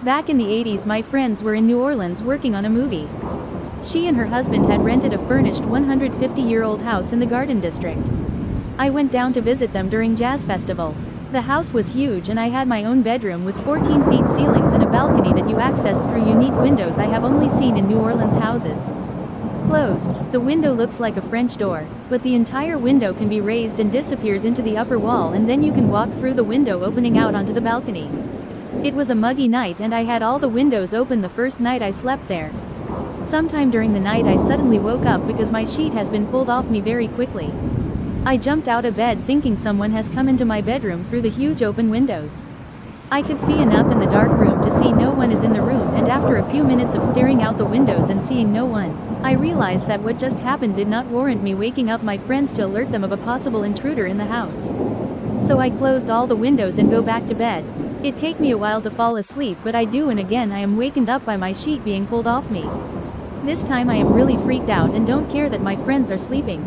Back in the 80s, my friends were in New Orleans working on a movie. She and her husband had rented a furnished 150-year-old house in the Garden District. I went down to visit them during Jazz Festival. The house was huge and I had my own bedroom with 14 feet ceilings and a balcony that you accessed through unique windows I have only seen in New Orleans houses. Closed, the window looks like a French door, but the entire window can be raised and disappears into the upper wall, and then you can walk through the window opening out onto the balcony. It was a muggy night and I had all the windows open the first night I slept there. Sometime during the night I suddenly woke up because my sheet has been pulled off me very quickly. I jumped out of bed thinking someone has come into my bedroom through the huge open windows. I could see enough in the dark room to see no one is in the room, and after a few minutes of staring out the windows and seeing no one, I realized that what just happened did not warrant me waking up my friends to alert them of a possible intruder in the house. So I closed all the windows and go back to bed. It take me a while to fall asleep, but I do, and again I am wakened up by my sheet being pulled off me. This time I am really freaked out and don't care that my friends are sleeping.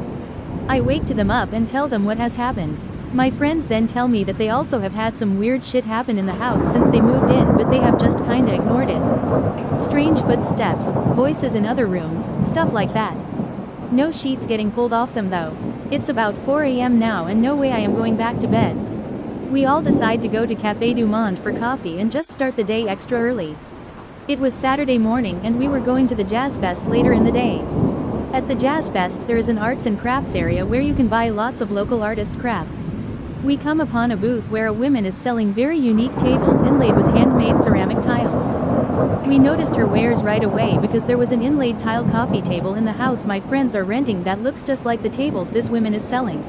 I wake to them up and tell them what has happened. My friends then tell me that they also have had some weird shit happen in the house since they moved in, but they have just kinda ignored it. Strange footsteps, voices in other rooms, stuff like that. No sheets getting pulled off them though. It's about 4 a.m. now and no way I am going back to bed. We all decide to go to Café du Monde for coffee and just start the day extra early. It was Saturday morning and we were going to the Jazz Fest later in the day. At the Jazz Fest there is an arts and crafts area where you can buy lots of local artist craft. We come upon a booth where a woman is selling very unique tables inlaid with handmade ceramic tiles. We noticed her wares right away because there was an inlaid tile coffee table in the house my friends are renting that looks just like the tables this woman is selling.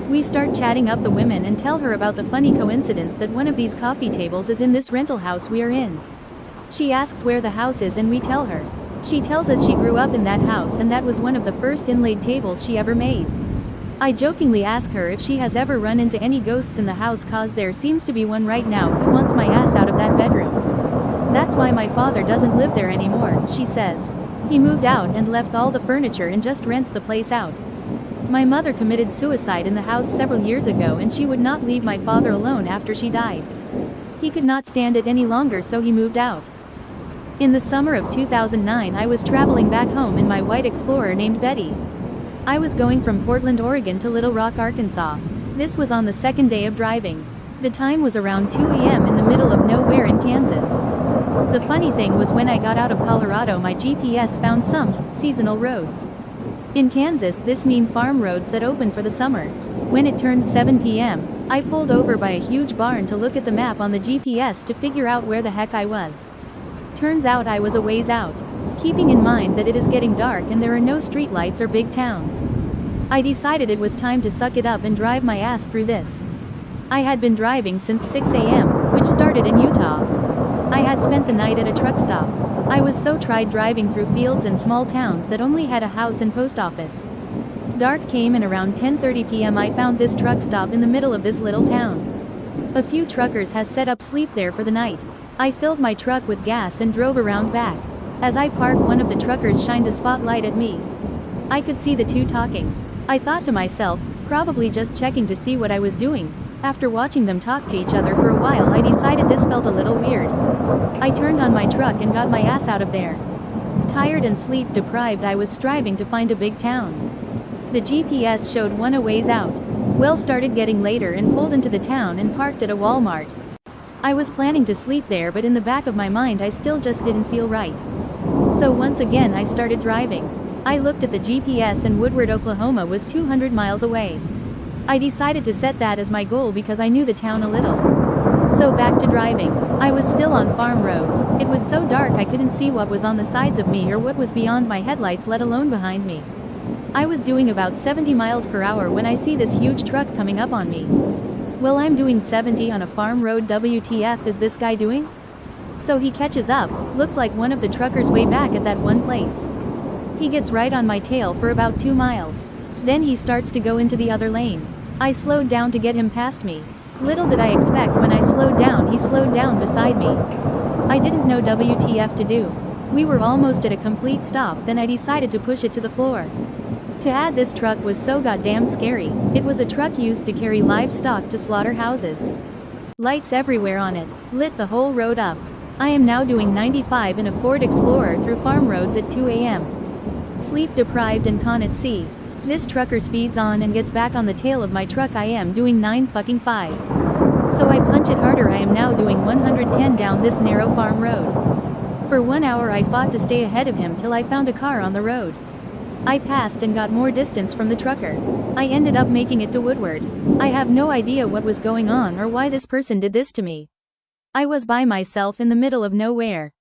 We start chatting up the women and tell her about the funny coincidence that one of these coffee tables is in this rental house we are in. She asks where the house is and we tell her. She tells us she grew up in that house and that was one of the first inlaid tables she ever made. I jokingly ask her if she has ever run into any ghosts in the house, cause there seems to be one right now who wants my ass out of that bedroom. That's why my father doesn't live there anymore, she says. He moved out and left all the furniture and just rents the place out. My mother committed suicide in the house several years ago and she would not leave my father alone after she died. He could not stand it any longer, so he moved out. In the summer of 2009 I was traveling back home in my white Explorer named Betty. I was going from Portland, Oregon to Little Rock, Arkansas. This was on the second day of driving. The time was around 2 a.m. in the middle of nowhere in Kansas. The funny thing was when I got out of Colorado my GPS found some seasonal roads. In Kansas this mean farm roads that open for the summer. When it turned 7 p.m., I pulled over by a huge barn to look at the map on the GPS to figure out where the heck I was. Turns out I was a ways out. Keeping in mind that it is getting dark and there are no streetlights or big towns. I decided it was time to suck it up and drive my ass through this. I had been driving since 6 a.m., which started in Utah. I had spent the night at a truck stop. I was so tired driving through fields and small towns that only had a house and post office. Dark came and around 10:30 p.m. I found this truck stop in the middle of this little town. A few truckers has set up sleep there for the night. I filled my truck with gas and drove around back. As I parked, one of the truckers shined a spotlight at me. I could see the two talking. I thought to myself, probably just checking to see what I was doing. After watching them talk to each other for a while I decided this felt a little weird. I turned on my truck and got my ass out of there. Tired and sleep deprived I was striving to find a big town. The GPS showed one a ways out. Well, started getting later and pulled into the town and parked at a Walmart. I was planning to sleep there, but in the back of my mind I still just didn't feel right. So once again I started driving. I looked at the GPS and Woodward, Oklahoma was 200 miles away. I decided to set that as my goal because I knew the town a little. So back to driving. I was still on farm roads. It was so dark I couldn't see what was on the sides of me or what was beyond my headlights, let alone behind me. I was doing about 70 miles per hour when I see this huge truck coming up on me. Well, I'm doing 70 on a farm road. WTF is this guy doing? So he catches up, looked like one of the truckers way back at that one place. He gets right on my tail for about 2 miles. Then he starts to go into the other lane. I slowed down to get him past me. Little did I expect when I slowed down he slowed down beside me. I didn't know WTF to do. We were almost at a complete stop, then I decided to push it to the floor. To add, this truck was so goddamn scary. It was a truck used to carry livestock to slaughterhouses. Lights everywhere on it, lit the whole road up. I am now doing 95 in a Ford Explorer through farm roads at 2 a.m. Sleep deprived and con at sea. This trucker speeds on and gets back on the tail of my truck. I am doing 9 fucking 5. So I punch it harder. I am now doing 110 down this narrow farm road. For 1 hour I fought to stay ahead of him till I found a car on the road. I passed and got more distance from the trucker. I ended up making it to Woodward. I have no idea what was going on or why this person did this to me. I was by myself in the middle of nowhere.